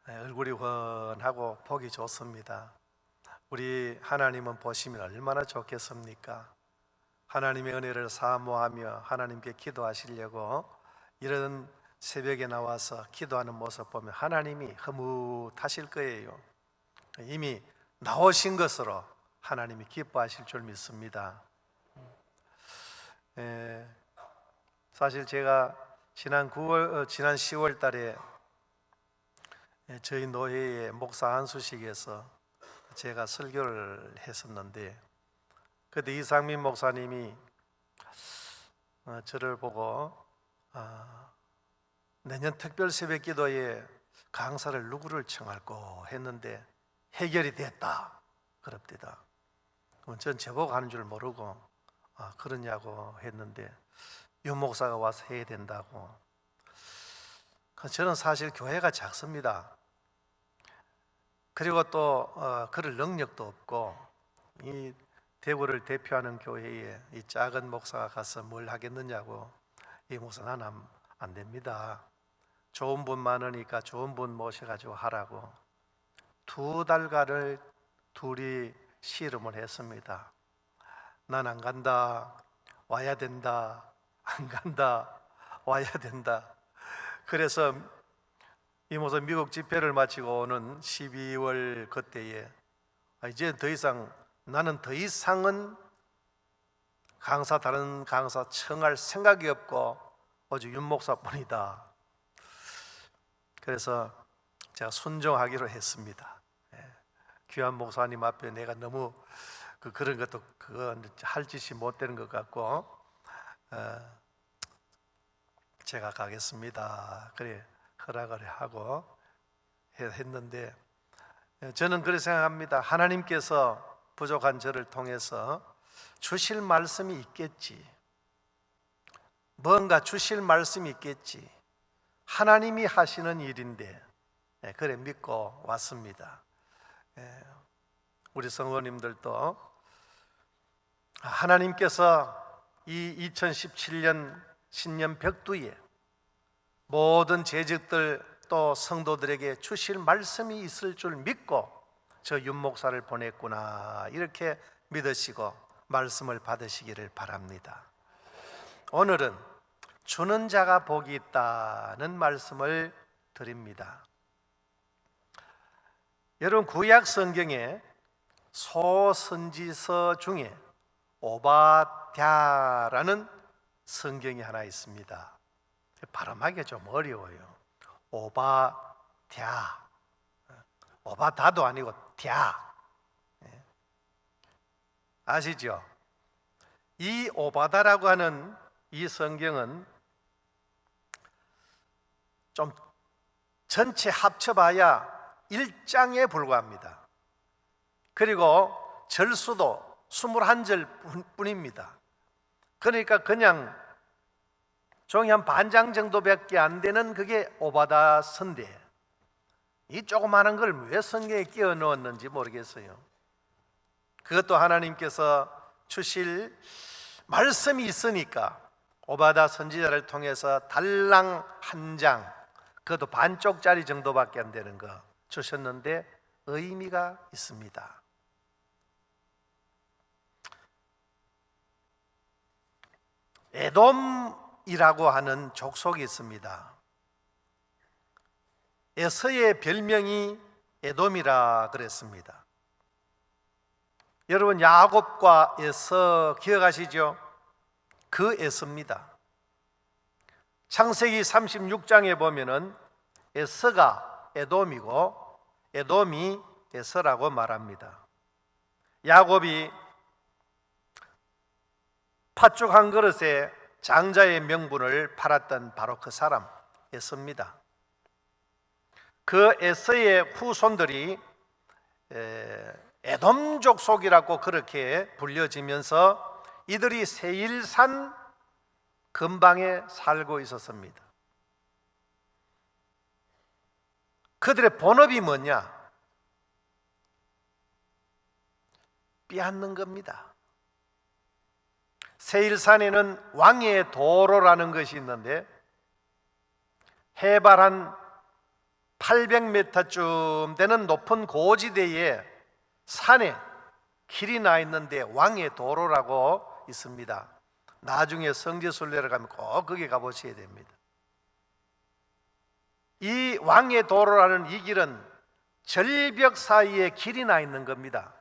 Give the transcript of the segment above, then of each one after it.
얼굴이 훤하고 보기 좋습니다. 우리 하나님은 보시면 얼마나 좋겠습니까? 하나님의 은혜를 사모하며 하나님께 기도하시려고 이런 새벽에 나와서 기도하는 모습 보면 하나님이 흐뭇하실 거예요. 이미 나오신 것으로 하나님이 기뻐하실 줄 믿습니다. 사실 제가 지난 10월 달에 저희 노회의 목사 안수식에서 제가 설교를 했었는데, 그때 이상민 목사님이 저를 보고 내년 특별 새벽 기도에 강사를 누구를 청할까 했는데 해결이 됐다 그럽니다. 전 제보고 하는 줄 모르고 그러냐고 했는데 윤 목사가 와서 해야 된다고. 저는 사실 교회가 작습니다. 그리고 또 그럴 능력도 없고, 이 대구를 대표하는 교회에 이 작은 목사가 가서 뭘 하겠느냐고. 이 목사 나는 안 됩니다. 좋은 분 많으니까 좋은 분 모셔가지고 하라고 2달간을 둘이 씨름을 했습니다. 난 안 간다, 와야 된다, 안 간다, 와야 된다. 그래서 이 목사 미국 집회를 마치고 오는 12월 그때에 이제 나는 더 이상은 다른 강사 청할 생각이 없고 오직 윤 목사뿐이다. 그래서 제가 순종하기로 했습니다. 귀한 목사님 앞에 내가 너무 그런 것도 할 짓이 못 되는 것 같고 제가 가겠습니다. 그래 허락을 하고 했는데, 저는 그렇게 생각합니다. 하나님께서 부족한 저를 통해서 주실 말씀이 있겠지, 뭔가 주실 말씀이 있겠지, 하나님이 하시는 일인데 그래 믿고 왔습니다. 우리 성도님들도 하나님께서 이 2017년 신년 벽두에 모든 재직들 또 성도들에게 주실 말씀이 있을 줄 믿고 저 윤 목사를 보냈구나, 이렇게 믿으시고 말씀을 받으시기를 바랍니다. 오늘은 주는 자가 복이 있다는 말씀을 드립니다. 여러분, 구약 성경에 소선지서 중에 오바댜라는 성경이 하나 있습니다. 발음하기가 좀 어려워요. 오바댜, 오바다도 아니고 댜. 아시죠? 이 오바다라고 하는 이 성경은 좀 전체 합쳐봐야 1장에 불과합니다. 그리고 절수도 21절 뿐입니다. 그러니까 그냥 종이 한 반장 정도밖에 안 되는 그게 오바다서인데, 이 조그마한 걸 왜 성경에 끼워 넣었는지 모르겠어요. 그것도 하나님께서 주실 말씀이 있으니까 오바다 선지자를 통해서 달랑 한 장, 그것도 반쪽짜리 정도밖에 안 되는 거 주셨는데 의미가 있습니다. 에돔이라고 하는 족속이 있습니다. 에서의 별명이 에돔이라 그랬습니다. 여러분, 야곱과 에서 기억하시죠? 그 에서입니다. 창세기 36장에 보면은 에서가 에돔이고 에돔이 에서라고 말합니다. 야곱이 팥죽 한 그릇에 장자의 명분을 팔았던 바로 그 사람 에서입니다. 그 에서의 후손들이 에돔 족속이라고 그렇게 불려지면서 이들이 세일산 근방에 살고 있었습니다. 그들의 본업이 뭐냐? 빼앗는 겁니다. 세일산에는 왕의 도로라는 것이 있는데 해발한 800m쯤 되는 높은 고지대에 산에 길이 나 있는데 왕의 도로라고 있습니다. 나중에 성지순례를 가면 꼭 거기 가보셔야 됩니다. 이 왕의 도로라는 이 길은 절벽 사이에 길이 나 있는 겁니다.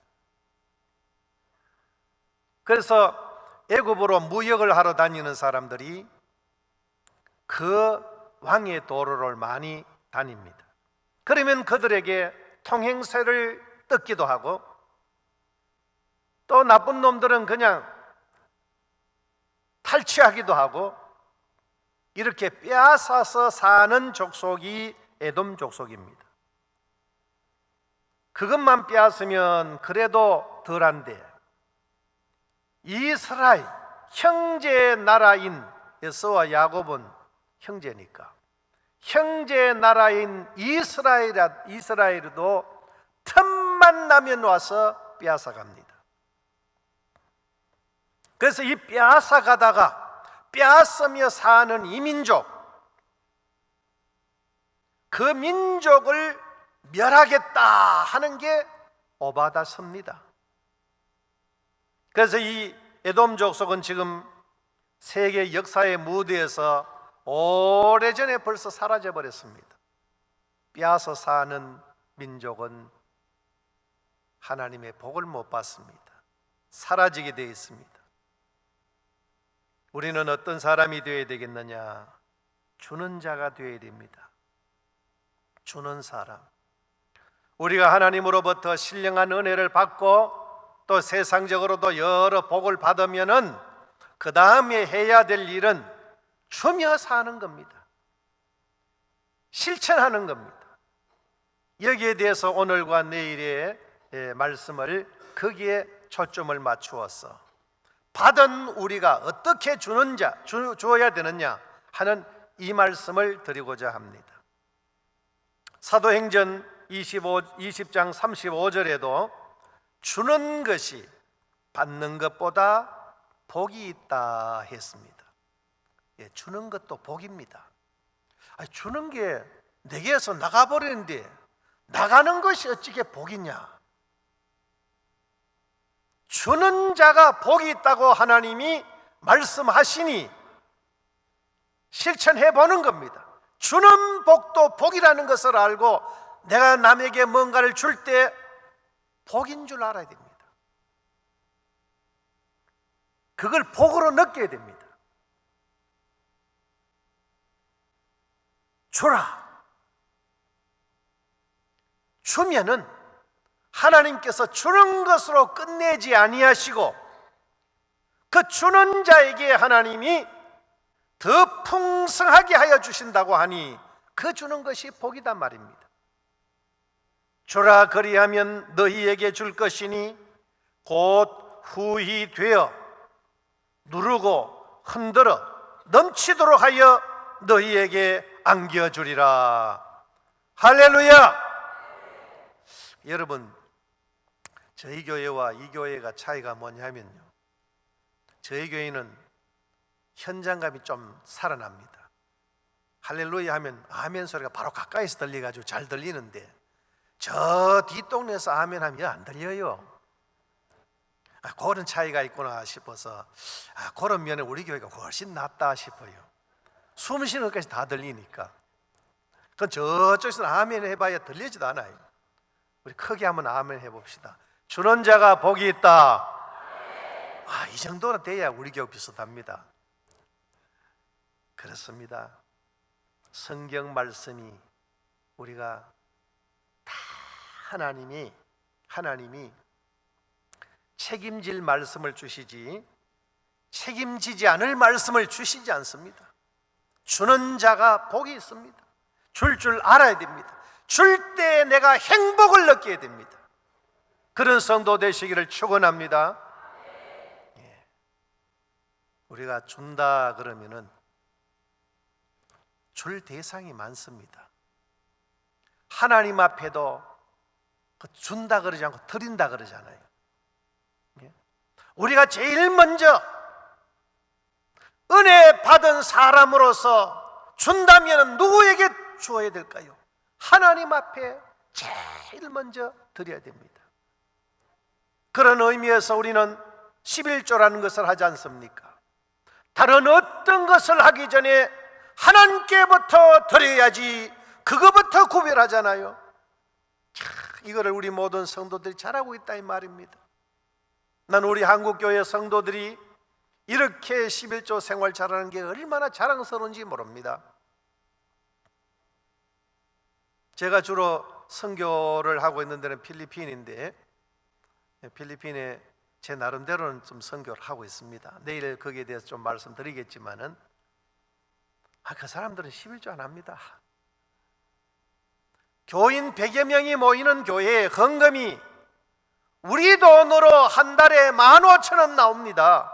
그래서 애굽으로 무역을 하러 다니는 사람들이 그 왕의 도로를 많이 다닙니다. 그러면 그들에게 통행세를 뜯기도 하고, 또 나쁜 놈들은 그냥 탈취하기도 하고, 이렇게 빼앗아서 사는 족속이 에돔 족속입니다. 그것만 빼앗으면 그래도 덜한데, 이스라엘 형제 나라인 에서와 야곱은 형제니까 형제 나라인 이스라엘도 틈만 나면 와서 빼앗아 갑니다. 그래서 이 빼앗아 가다가 빼앗으며 사는 이 민족, 그 민족을 멸하겠다 하는 게 오바다서입니다. 그래서 이 에돔 족속은 지금 세계 역사의 무대에서 오래전에 벌써 사라져 버렸습니다. 빼앗아 사는 민족은 하나님의 복을 못 받습니다. 사라지게 되어 있습니다. 우리는 어떤 사람이 되어야 되겠느냐? 주는 자가 되어야 됩니다. 주는 사람. 우리가 하나님으로부터 신령한 은혜를 받고 또 세상적으로도 여러 복을 받으면은 그 다음에 해야 될 일은 주며 사는 겁니다. 실천하는 겁니다. 여기에 대해서 오늘과 내일의 말씀을 거기에 초점을 맞추어서 받은 우리가 어떻게 주어야 되느냐 하는 이 말씀을 드리고자 합니다. 사도행전 20장 35절에도 주는 것이 받는 것보다 복이 있다 했습니다. 예, 주는 것도 복입니다. 주는 게 내게서 나가버리는데 나가는 것이 어찌게 복이냐? 주는 자가 복이 있다고 하나님이 말씀하시니 실천해 보는 겁니다. 주는 복도 복이라는 것을 알고 내가 남에게 뭔가를 줄 때 복인 줄 알아야 됩니다. 그걸 복으로 느껴야 됩니다. 주라. 주면은 하나님께서 주는 것으로 끝내지 아니하시고 그 주는 자에게 하나님이 더 풍성하게 하여 주신다고 하니 그 주는 것이 복이단 말입니다. 주라 그리하면 너희에게 줄 것이니 곧 후히 되어 누르고 흔들어 넘치도록 하여 너희에게 안겨주리라. 할렐루야. 여러분, 저희 교회와 이 교회가 차이가 뭐냐면요, 저희 교회는 현장감이 좀 살아납니다. 할렐루야 하면 아멘 소리가 바로 가까이서 들려가지고 잘 들리는데 저 뒷동네에서 아멘 하면 안 들려요. 그런 차이가 있구나 싶어서 그런 면에 우리 교회가 훨씬 낫다 싶어요. 숨 쉬는 것까지 다 들리니까. 그건 저쪽에서는 아멘 해봐야 들리지도 않아요. 우리 크게 한번 아멘 해봅시다. 주는 자가 복이 있다. 이 정도는 돼야 우리 교회 비슷합니다. 그렇습니다. 성경 말씀이 우리가 다 하나님이 책임질 말씀을 주시지 책임지지 않을 말씀을 주시지 않습니다. 주는 자가 복이 있습니다. 줄 알아야 됩니다. 줄 때 내가 행복을 느껴야 됩니다. 그런 성도 되시기를 축원합니다. 우리가 준다 그러면은 줄 대상이 많습니다. 하나님 앞에도 준다 그러지 않고 드린다 그러잖아요. 우리가 제일 먼저 은혜 받은 사람으로서 준다면 누구에게 주어야 될까요? 하나님 앞에 제일 먼저 드려야 됩니다. 그런 의미에서 우리는 11조라는 것을 하지 않습니까? 다른 어떤 것을 하기 전에 하나님께부터 드려야지, 그거부터 구별하잖아요. 이거를 우리 모든 성도들이 잘하고 있다 이 말입니다. 난 우리 한국교회 성도들이 이렇게 11조 생활 잘하는 게 얼마나 자랑스러운지 모릅니다. 제가 주로 선교를 하고 있는 데는 필리핀인데, 필리핀에 제 나름대로는 좀 선교를 하고 있습니다. 내일 거기에 대해서 좀 말씀드리겠지만은, 그 사람들은 11조 안 합니다. 교인 100여 명이 모이는 교회에 헌금이 우리 돈으로 한 달에 15,000원 나옵니다.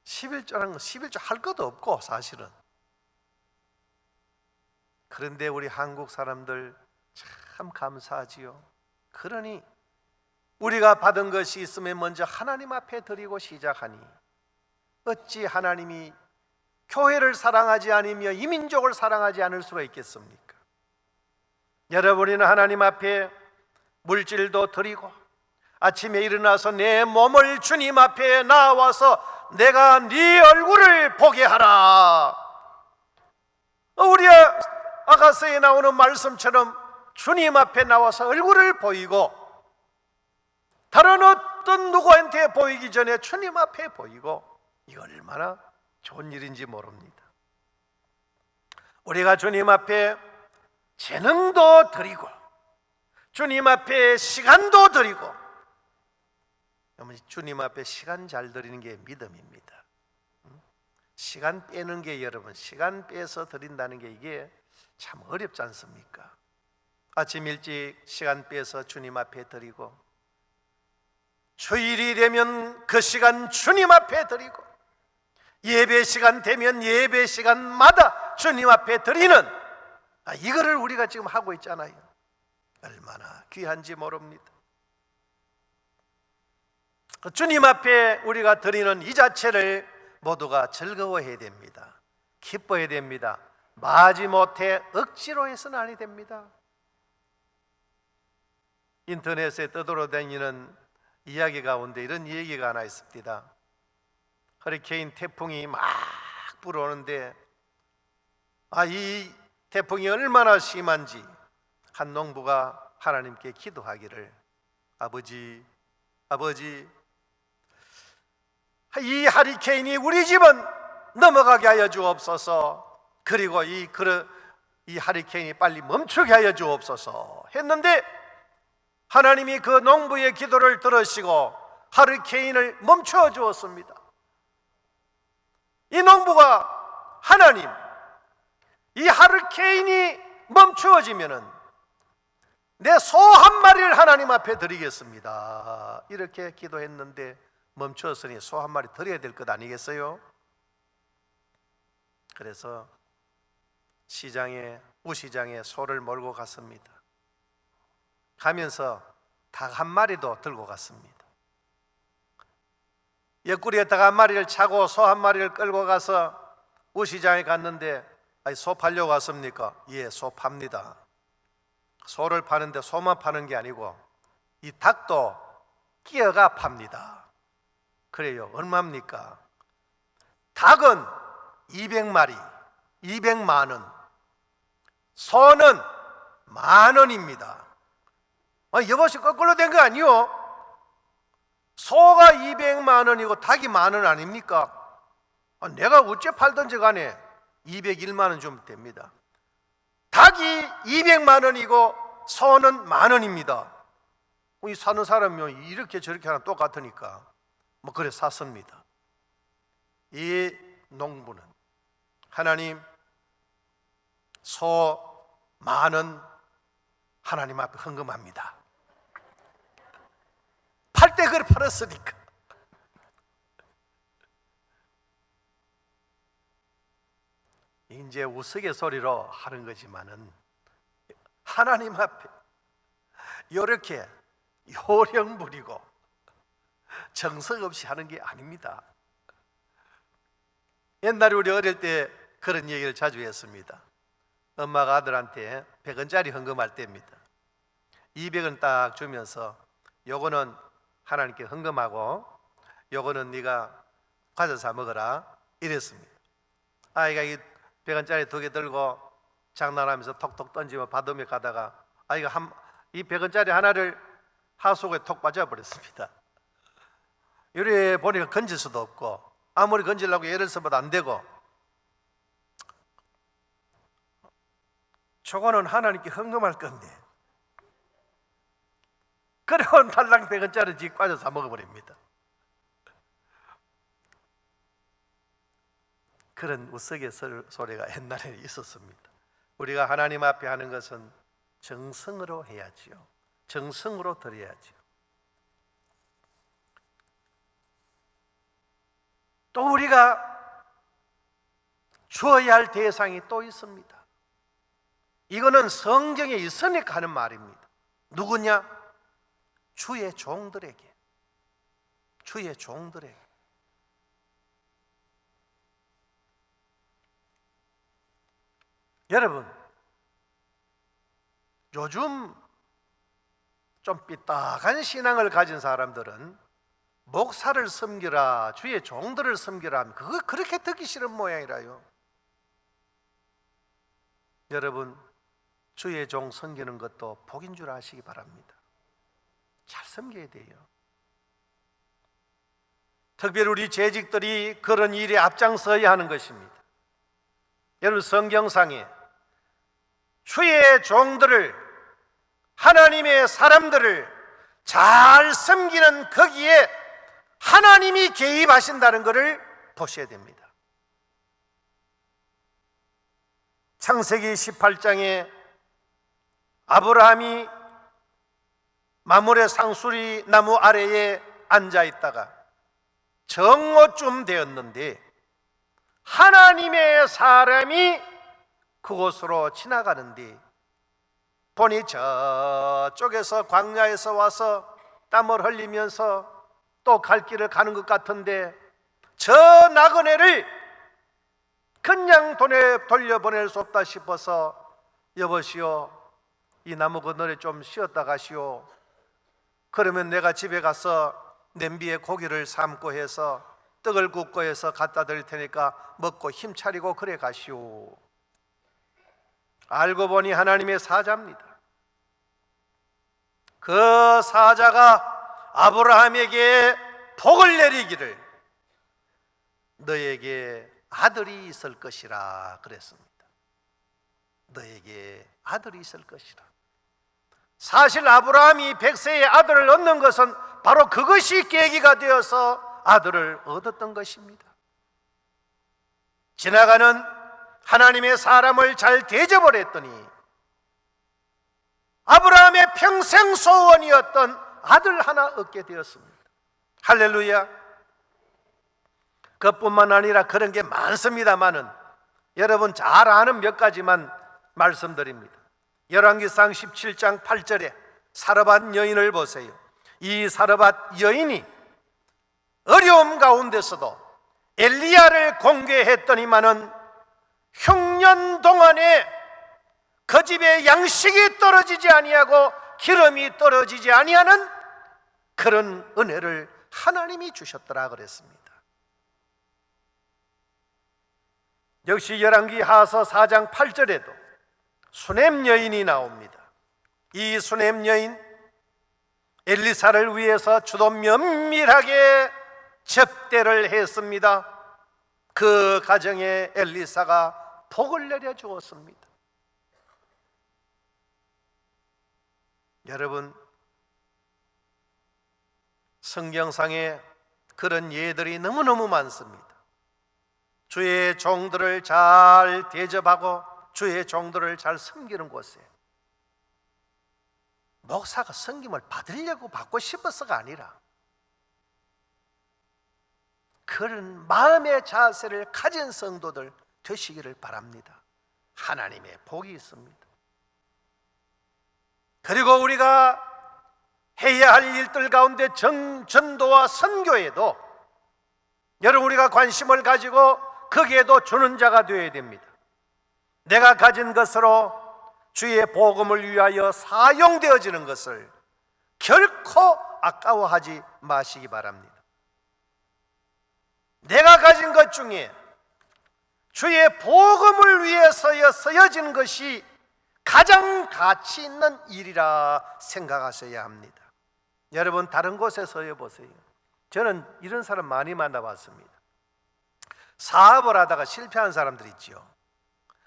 11조라는 건 11조 할 것도 없고 사실은. 그런데 우리 한국 사람들 참 감사하지요. 그러니 우리가 받은 것이 있으면 먼저 하나님 앞에 드리고 시작하니 어찌 하나님이 교회를 사랑하지 않으며 이 민족을 사랑하지 않을 수가 있겠습니까? 여러분이는 하나님 앞에 물질도 드리고 아침에 일어나서 내 몸을 주님 앞에 나와서 내가 네 얼굴을 보게 하라. 우리 아가서에 나오는 말씀처럼 주님 앞에 나와서 얼굴을 보이고, 다른 어떤 누구한테 보이기 전에 주님 앞에 보이고, 이거 얼마나 좋은 일인지 모릅니다. 우리가 주님 앞에 재능도 드리고 주님 앞에 시간도 드리고, 주님 앞에 시간 잘 드리는 게 믿음입니다. 시간 빼는 게, 여러분, 시간 빼서 드린다는 게 이게 참 어렵지 않습니까? 아침 일찍 시간 빼서 주님 앞에 드리고, 주일이 되면 그 시간 주님 앞에 드리고, 예배 시간 되면 예배 시간마다 주님 앞에 드리는, 이거를 우리가 지금 하고 있잖아요. 얼마나 귀한지 모릅니다. 주님 앞에 우리가 드리는 이 자체를 모두가 즐거워해야 됩니다. 기뻐해야 됩니다. 마지못해 억지로 해서는 아니 됩니다. 인터넷에 떠돌아다니는 이야기 가운데 이런 얘기가 하나 있습니다. 허리케인 태풍이 막 불어오는데, 이 태풍이 얼마나 심한지 한 농부가 하나님께 기도하기를, 아버지, 이 하리케인이 우리 집은 넘어가게 하여 주옵소서. 그리고 이 하리케인이 빨리 멈추게 하여 주옵소서 했는데, 하나님이 그 농부의 기도를 들으시고 하리케인을 멈춰 주었습니다. 이 농부가, 하나님, 이 하리케인이 멈추어지면은 내 소 한 마리를 하나님 앞에 드리겠습니다, 이렇게 기도했는데 멈추었으니 소 한 마리 드려야 될 것 아니겠어요? 그래서 우시장에 소를 몰고 갔습니다. 가면서 닭 한 마리도 들고 갔습니다. 옆구리에 닭 한 마리를 차고 소 한 마리를 끌고 가서 우시장에 갔는데, 소 팔려고 왔습니까? 예, 소 팝니다. 소를 파는데 소만 파는 게 아니고 이 닭도 끼어가 팝니다. 그래요. 얼마입니까? 닭은 200마리, 200만 원, 소는 10,000원입니다. 여보시 거꾸로 된 거 아니요? 소가 200만 원이고 닭이 10,000원 아닙니까? 내가 어째 팔든지 간에 201만 원 주면 됩니다. 닭이 200만 원이고 소는 10,000원입니다. 이 사는 사람이 이렇게 저렇게 하나 똑같으니까 그래 샀습니다. 이 농부는, 하나님, 소 10,000원 하나님 앞에 헌금합니다. 팔 때 그걸 팔았으니까. 이제 우스갯소리로 하는 거지만은 하나님 앞에 이렇게 요령 부리고 정성 없이 하는 게 아닙니다. 옛날에 우리 어릴 때 그런 얘기를 자주 했습니다. 엄마가 아들한테 100원짜리 헌금할 때입니다. 200원 딱 주면서 요거는 하나님께 헌금하고 요거는 네가 과자 사 먹어라 이랬습니다. 아이가 이 100원짜리 2개 들고 장난하면서 톡톡 던지며 받으며 가다가 아이가 이 100원짜리 하나를 하수구에 톡 빠져버렸습니다. 이래 보니까 건질 수도 없고 아무리 건지려고 애를 써봐도 안 되고, 저거는 하나님께 헌금할 건데 그리고 달랑 100원짜리 집 과자 사 먹어버립니다. 그런 우스갯소리가 옛날에 있었습니다. 우리가 하나님 앞에 하는 것은 정성으로 해야지요. 정성으로 드려야지요. 또 우리가 주어야 할 대상이 또 있습니다. 이거는 성경에 있으니까 하는 말입니다. 누구냐? 주의 종들에게. 주의 종들에게. 여러분, 요즘 좀 삐딱한 신앙을 가진 사람들은 목사를 섬기라, 주의 종들을 섬기라 하면 그거 그렇게 듣기 싫은 모양이라요. 여러분, 주의 종 섬기는 것도 복인 줄 아시기 바랍니다. 잘 섬겨야 돼요. 특별히 우리 재직들이 그런 일에 앞장서야 하는 것입니다. 여러분, 성경상에 주의 종들을, 하나님의 사람들을 잘 섬기는 거기에 하나님이 개입하신다는 것을 보셔야 됩니다. 창세기 18장에 아브라함이 마므레 상수리 나무 아래에 앉아 있다가 정오쯤 되었는데 하나님의 사람이 그곳으로 지나가는데 보니 저쪽에서 광야에서 와서 땀을 흘리면서 또 갈 길을 가는 것 같은데 저 나그네를 그냥 돌려보낼 수 없다 싶어서 여보시오, 이 나무 그늘에 좀 쉬었다 가시오. 그러면 내가 집에 가서 냄비에 고기를 삶고 해서 떡을 굽고 해서 갖다 드릴 테니까 먹고 힘 차리고 그래 가시오. 알고 보니 하나님의 사자입니다. 그 사자가 아브라함에게 복을 내리기를 너에게 아들이 있을 것이라 그랬습니다. 너에게 아들이 있을 것이라. 사실 아브라함이 100세의 아들을 얻는 것은 바로 그것이 계기가 되어서 아들을 얻었던 것입니다. 지나가는 하나님의 사람을 잘 대접을 했더니 아브라함의 평생 소원이었던 아들 하나 얻게 되었습니다. 할렐루야. 그뿐만 아니라 그런 게 많습니다만은 여러분 잘 아는 몇 가지만 말씀드립니다. 열왕기상 17장 8절에 사르밧 여인을 보세요. 이 사르밧 여인이 어려움 가운데서도 엘리야를 공개했더니만은 흉년 동안에 그 집에 양식이 떨어지지 아니하고 기름이 떨어지지 아니하는 그런 은혜를 하나님이 주셨더라 그랬습니다. 역시 열왕기 하서 4장 8절에도 수넴 여인이 나옵니다. 이 수넴 여인 엘리사를 위해서 주도 면밀하게 접대를 했습니다. 그 가정에 엘리사가 복을 내려 주었습니다. 여러분, 성경상에 그런 예들이 너무너무 많습니다. 주의 종들을 잘 대접하고 주의 종들을 잘 섬기는 곳에 목사가 섬김을 받으려고 받고 싶어서가 아니라 그런 마음의 자세를 가진 성도들 되시기를 바랍니다. 하나님의 복이 있습니다. 그리고 우리가 해야 할 일들 가운데 전도와 선교에도 여러분 우리가 관심을 가지고 거기에도 주는 자가 되어야 됩니다. 내가 가진 것으로 주의 복음을 위하여 사용되어지는 것을 결코 아까워하지 마시기 바랍니다. 내가 가진 것 중에 주의 복음을 위해서 쓰여진 것이 가장 가치 있는 일이라 생각하셔야 합니다. 여러분, 다른 곳에 서여보세요. 저는 이런 사람 많이 만나봤습니다. 사업을 하다가 실패한 사람들 있죠.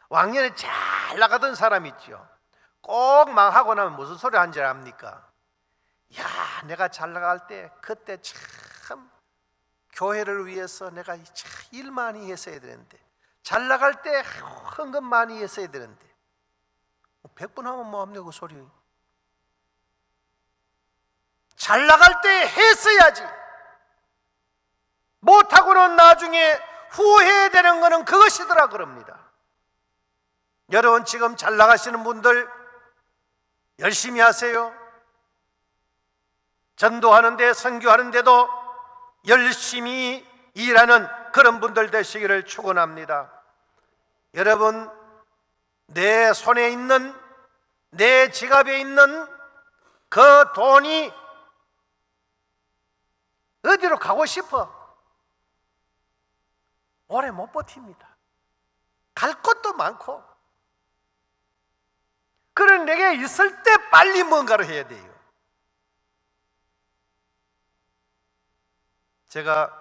왕년에 잘 나가던 사람 있죠. 꼭 망하고 나면 무슨 소리 하는 줄 압니까? 야, 내가 잘 나갈 때 그때 참 교회를 위해서 내가 참 일 많이 했어야 되는데, 잘 나갈 때 헌금 많이 했어야 되는데, 100번 하면 뭐합니까 그 소리. 잘 나갈 때 했어야지. 못하고는 나중에 후회되는 것은 그것이더라 그럽니다. 여러분, 지금 잘 나가시는 분들 열심히 하세요. 전도하는데, 선교하는데도 열심히 일하는 그런 분들 되시기를 축원합니다. 여러분, 내 손에 있는, 내 지갑에 있는 그 돈이 어디로 가고 싶어? 오래 못 버팁니다. 갈 곳도 많고. 그런 내게 있을 때 빨리 뭔가를 해야 돼요. 제가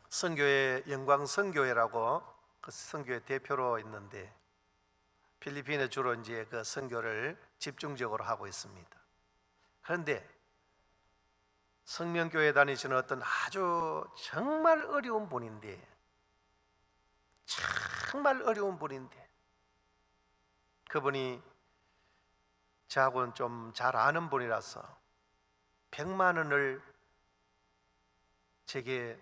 선교회, 영광선교회라고 그 선교회 대표로 있는데, 필리핀에 주로 이제 그 선교를 집중적으로 하고 있습니다. 그런데 성명교회 다니시는 어떤 아주 정말 어려운 분인데, 정말 어려운 분인데, 그분이 저하고는 좀 잘 아는 분이라서 100만 원을 제게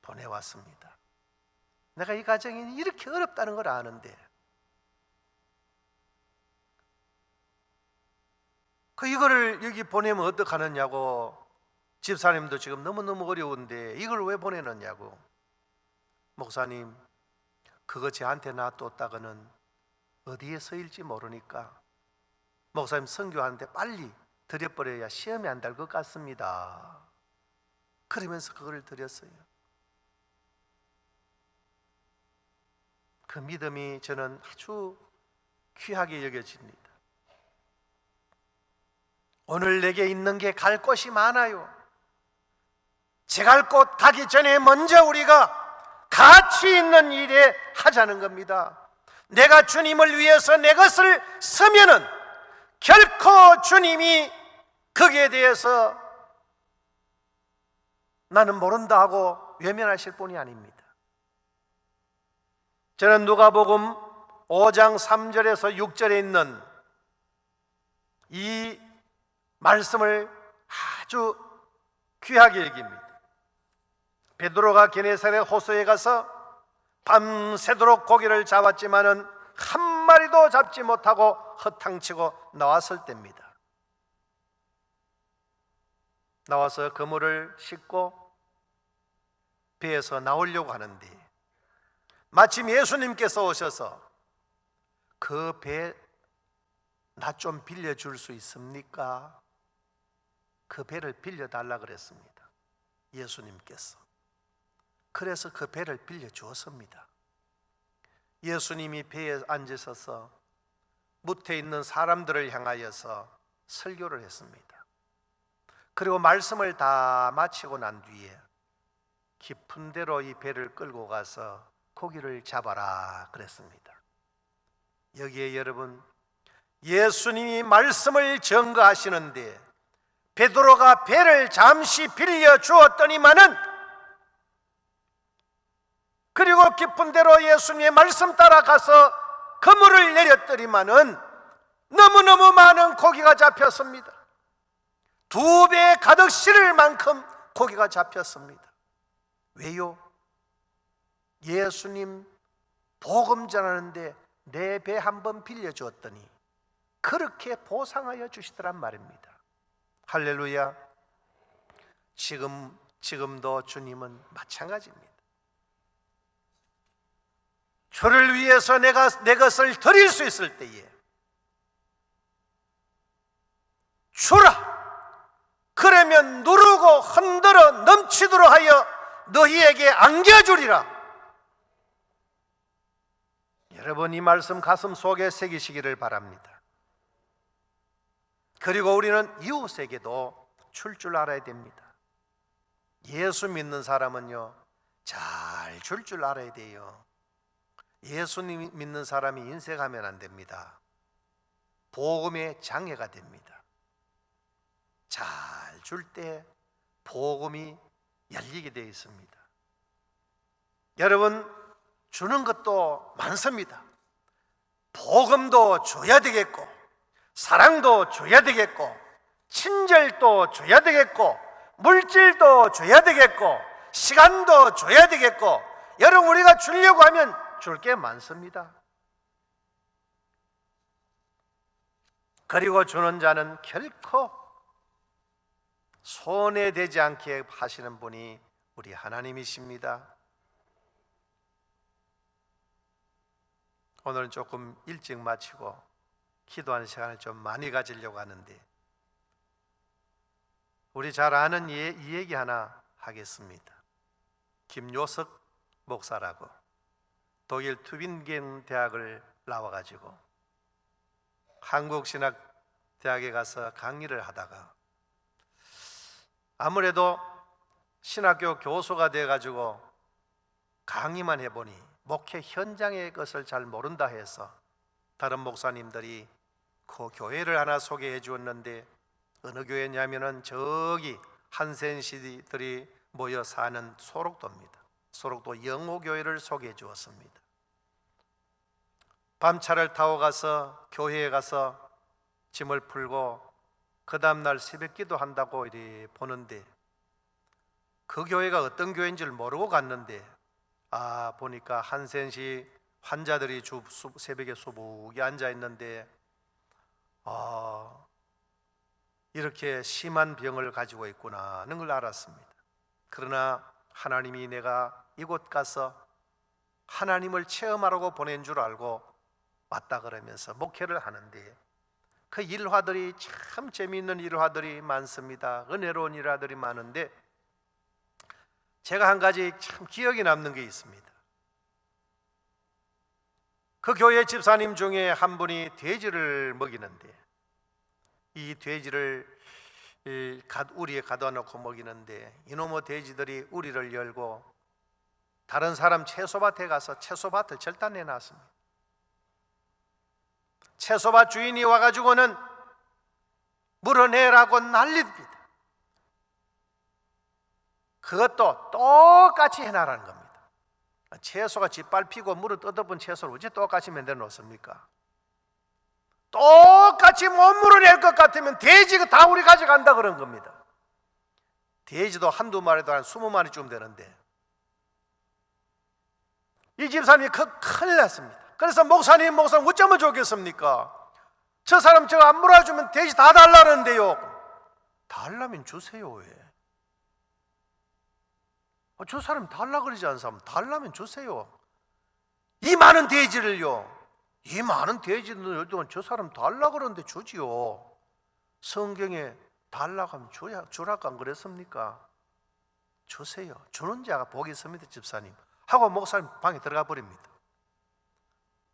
보내왔습니다. 내가 이 가정이 이렇게 어렵다는 걸 아는데, 이거를 여기 보내면 어떡하느냐고, 집사님도 지금 너무너무 어려운데 이걸 왜 보내느냐고. 목사님, 그거 저한테 놔뒀다가는 어디에 쓰일지 모르니까 목사님 선교하는데 빨리 드려버려야 시험에 안 달 것 같습니다. 그러면서 그걸 드렸어요. 그 믿음이 저는 아주 귀하게 여겨집니다. 오늘 내게 있는 게 갈 곳이 많아요. 제 갈 곳 가기 전에 먼저 우리가 가치 있는 일에 하자는 겁니다. 내가 주님을 위해서 내 것을 쓰면은 결코 주님이 거기에 대해서 나는 모른다 하고 외면하실 분이 아닙니다. 저는 누가복음 5장 3절에서 6절에 있는 이 말씀을 아주 귀하게 여깁니다. 베드로가 게네사렛 호수에 가서 밤새도록 고기를 잡았지만은 한 마리도 잡지 못하고 허탕치고 나왔을 때입니다. 나와서 그물을 싣고 배에서 나오려고 하는데, 마침 예수님께서 오셔서 그 배 나 좀 빌려줄 수 있습니까? 그 배를 빌려달라 그랬습니다. 예수님께서. 그래서 그 배를 빌려주었습니다. 예수님이 배에 앉으셔서 무태에 있는 사람들을 향하여서 설교를 했습니다. 그리고 말씀을 다 마치고 난 뒤에 깊은 데로 이 배를 끌고 가서 고기를 잡아라 그랬습니다. 여기에 여러분, 예수님이 말씀을 전가하시는데 베드로가 배를 잠시 빌려 주었더니만은, 그리고 깊은 데로 예수님의 말씀 따라가서 그물을 내렸더니만은 너무너무 많은 고기가 잡혔습니다. 2배 가득 실을 만큼 고기가 잡혔습니다. 왜요? 예수님 복음 전하는데 내 배 한 번 빌려주었더니 그렇게 보상하여 주시더란 말입니다. 할렐루야. 지금도 주님은 마찬가지입니다. 주를 위해서 내가 내 것을 드릴 수 있을 때에 주라. 그러면 누르고 흔들어 넘치도록 하여 너희에게 안겨주리라. 여러분, 이 말씀 가슴 속에 새기시기를 바랍니다. 그리고 우리는 이웃에게도 줄 알아야 됩니다. 예수 믿는 사람은요, 잘 줄 알아야 돼요. 예수님 믿는 사람이 인색하면 안 됩니다. 복음의 장애가 됩니다. 잘 줄 때 복음이 열리게 되어 있습니다. 여러분, 주는 것도 많습니다. 복음도 줘야 되겠고, 사랑도 줘야 되겠고, 친절도 줘야 되겠고, 물질도 줘야 되겠고, 시간도 줘야 되겠고, 여러분, 우리가 주려고 하면 줄 게 많습니다. 그리고 주는 자는 결코 손해되지 않게 하시는 분이 우리 하나님이십니다. 오늘은 조금 일찍 마치고 기도하는 시간을 좀 많이 가지려고 하는데, 우리 잘 아는 이 얘기 하나 하겠습니다. 김요석 목사라고 독일 튜빙겐 대학을 나와가지고 한국신학대학에 가서 강의를 하다가 아무래도 신학교 교수가 돼가지고 강의만 해보니 목회 현장의 것을 잘 모른다 해서 다른 목사님들이 그 교회를 하나 소개해 주었는데, 어느 교회냐면은 저기 한센시들이 모여 사는 소록도입니다. 소록도 영호교회를 소개해 주었습니다. 밤차를 타고 가서 교회에 가서 짐을 풀고 그 다음날 새벽 기도한다고 이리 보는데, 그 교회가 어떤 교회인지를 모르고 갔는데, 보니까 한센시 환자들이 새벽에 수북이 앉아 있는데, 이렇게 심한 병을 가지고 있구나 하는 걸 알았습니다. 그러나 하나님이 내가 이곳 가서 하나님을 체험하라고 보낸 줄 알고 왔다 그러면서 목회를 하는데, 그 일화들이 참 재미있는 일화들이 많습니다. 은혜로운 일화들이 많은데, 제가 한 가지 참 기억에 남는 게 있습니다. 그 교회 집사님 중에 한 분이 돼지를 먹이는데, 이 돼지를 우리에 가둬 놓고 먹이는데, 이놈의 돼지들이 우리를 열고 다른 사람 채소밭에 가서 채소밭을 절단해 놨습니다. 채소밭 주인이 와가지고는 물어내라고 난립니다. 그것도 똑같이 해놔라는 겁니다. 채소가 짓밟히고 물을 뜯어본 채소를 어째 똑같이 만들어 놓습니까? 똑같이 못 물어낼 것 같으면 돼지가 다 우리 가져간다 그런 겁니다. 돼지도 한두 마리도 한 20마리쯤 되는데, 이 집사님이 큰일 났습니다. 그래서 목사님 어쩌면 좋겠습니까? 저 사람 저거 안 물어주면 돼지 다 달라는데요. 달라면 주세요. 왜? 저 사람 달라 그러지 않은 사람 달라면 주세요. 이 많은 돼지를요, 이 많은 돼지들 저 사람 달라 그러는데 주지요. 성경에 달라고 하면 주라고 안 그랬습니까? 주세요. 주는 자가 복이 있습니다. 집사님 하고 목사님 방에 들어가 버립니다.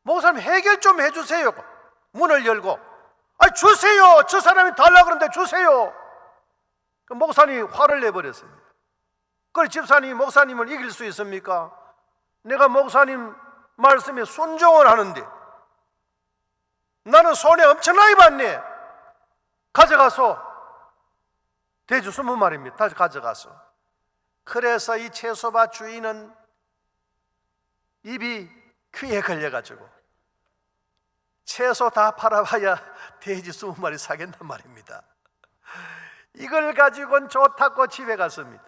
목사님 해결 좀 해주세요. 문을 열고 주세요. 저 사람이 달라 그러는데 주세요. 그 목사님이 화를 내버렸습니다. 그걸 집사님이 목사님을 이길 수 있습니까? 내가 목사님 말씀에 순종을 하는데 나는 손해 엄청나게 받네. 가져가서 돼지 20마리입니다. 다시 가져가서. 그래서 이 채소밭 주인은 입이 귀에 걸려가지고 채소 다 팔아봐야 돼지 20마리 사겠단 말입니다. 이걸 가지고는 좋다고 집에 갔습니다.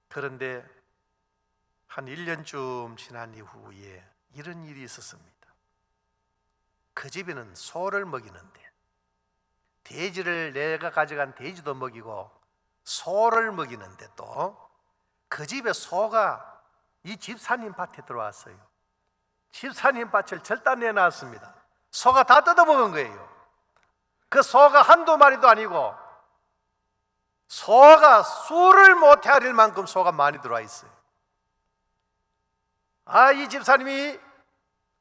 그런데 한 1년쯤 지난 이후에 이런 일이 있었습니다. 그 집에는 소를 먹이는데, 돼지를 내가 가져간 돼지도 먹이고 소를 먹이는데, 또 그 집에 소가 이 집사님 밭에 들어왔어요. 집사님 밭을 절단내 놨습니다. 소가 다 뜯어먹은 거예요. 그 소가 한두 마리도 아니고 소가 수를 못 헤아릴 만큼 소가 많이 들어와 있어요. 이 집사님이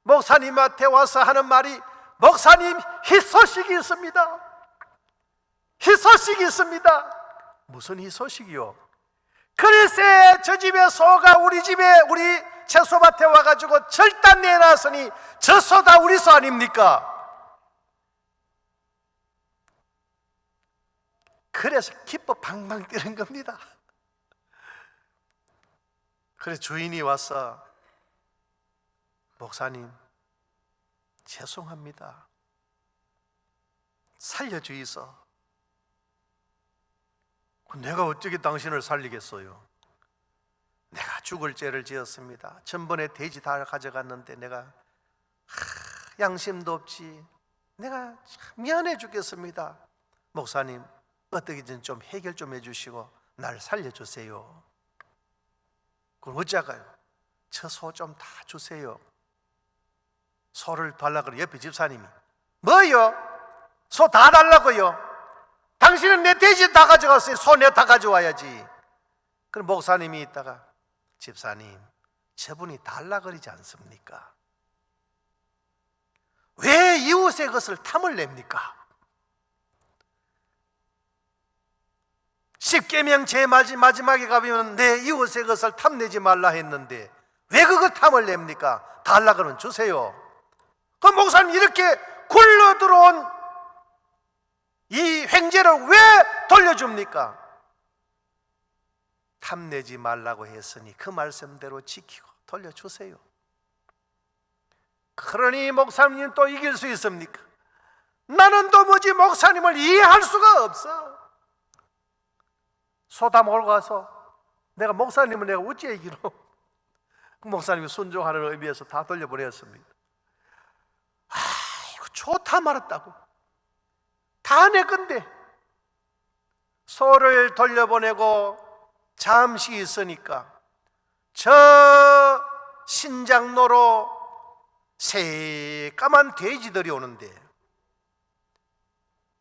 목사님한테 와서 하는 말이, 목사님, 희소식이 있습니다. 희소식이 있습니다. 무슨 희소식이요? 글쎄, 저 집에 소가 우리 집에, 우리 채소밭에 와가지고 절단 내놨으니 저 소 다 우리 소 아닙니까? 그래서 기뻐 방방 뛰는 겁니다. 그래서 주인이 와서, 목사님, 죄송합니다. 살려주이소. 내가 어떻게 당신을 살리겠어요? 내가 죽을 죄를 지었습니다. 전번에 돼지 다 가져갔는데 내가 양심도 없지. 내가 참 미안해 죽겠습니다. 목사님, 어떻게든 좀 해결 좀 해주시고 날 살려주세요. 그럼 어찌할까요? 저 소 좀 다 주세요. 소를 달라고 그래. 옆에 집사님이, 뭐요? 소 다 달라고요? 당신은 내 돼지 다 가져갔어요. 소 내가 다 가져와야지. 그럼 목사님이 있다가, 집사님, 저분이 달라 그러지 않습니까? 왜 이웃의 것을 탐을 냅니까? 십계명 제 마지막에 가보면 내 이웃의 것을 탐내지 말라 했는데 왜 그거 탐을 냅니까? 달라 그러면 주세요. 그럼 목사님, 이렇게 굴러 들어온 이 횡재를 왜 돌려줍니까? 탐내지 말라고 했으니 그 말씀대로 지키고 돌려주세요. 그러니 목사님 또 이길 수 있습니까? 나는 도무지 목사님을 이해할 수가 없어. 소 다 몰고 가서 내가 목사님은 내가 어찌 얘기로 목사님이 순종하는 의미에서 다 돌려보냈습니다. 이거 좋다 말았다고. 다 내 건데. 소를 돌려보내고 잠시 있으니까 저 신장로로 새까만 돼지들이 오는데,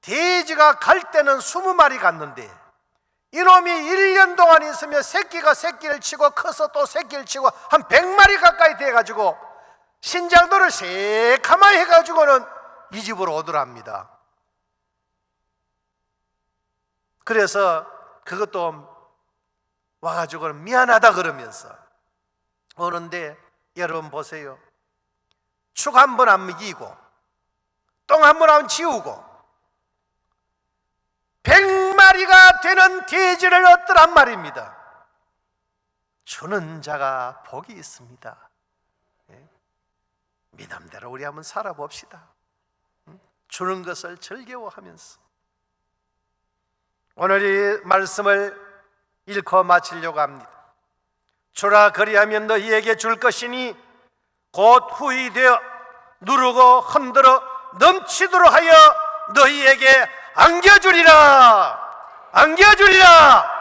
돼지가 갈 때는 20마리 갔는데 이놈이 1년 동안 있으면 새끼가 새끼를 치고 커서 또 새끼를 치고 한 100마리 가까이 돼가지고 신장로를 새까만 해가지고는 이 집으로 오더랍니다. 그래서 그것도 와가지고는 미안하다 그러면서 오는데, 여러분 보세요. 축 한 번 안 먹이고 똥 한 번 안 치우고 100마리가 되는 돼지를 얻더란 말입니다. 주는 자가 복이 있습니다. 미담대로 우리 한번 살아봅시다. 주는 것을 즐거워하면서. 오늘 이 말씀을 읽고 마치려고 합니다. 주라 그리하면 너희에게 줄 것이니 곧 후히 되어 누르고 흔들어 넘치도록 하여 너희에게 안겨주리라. 안겨주리라.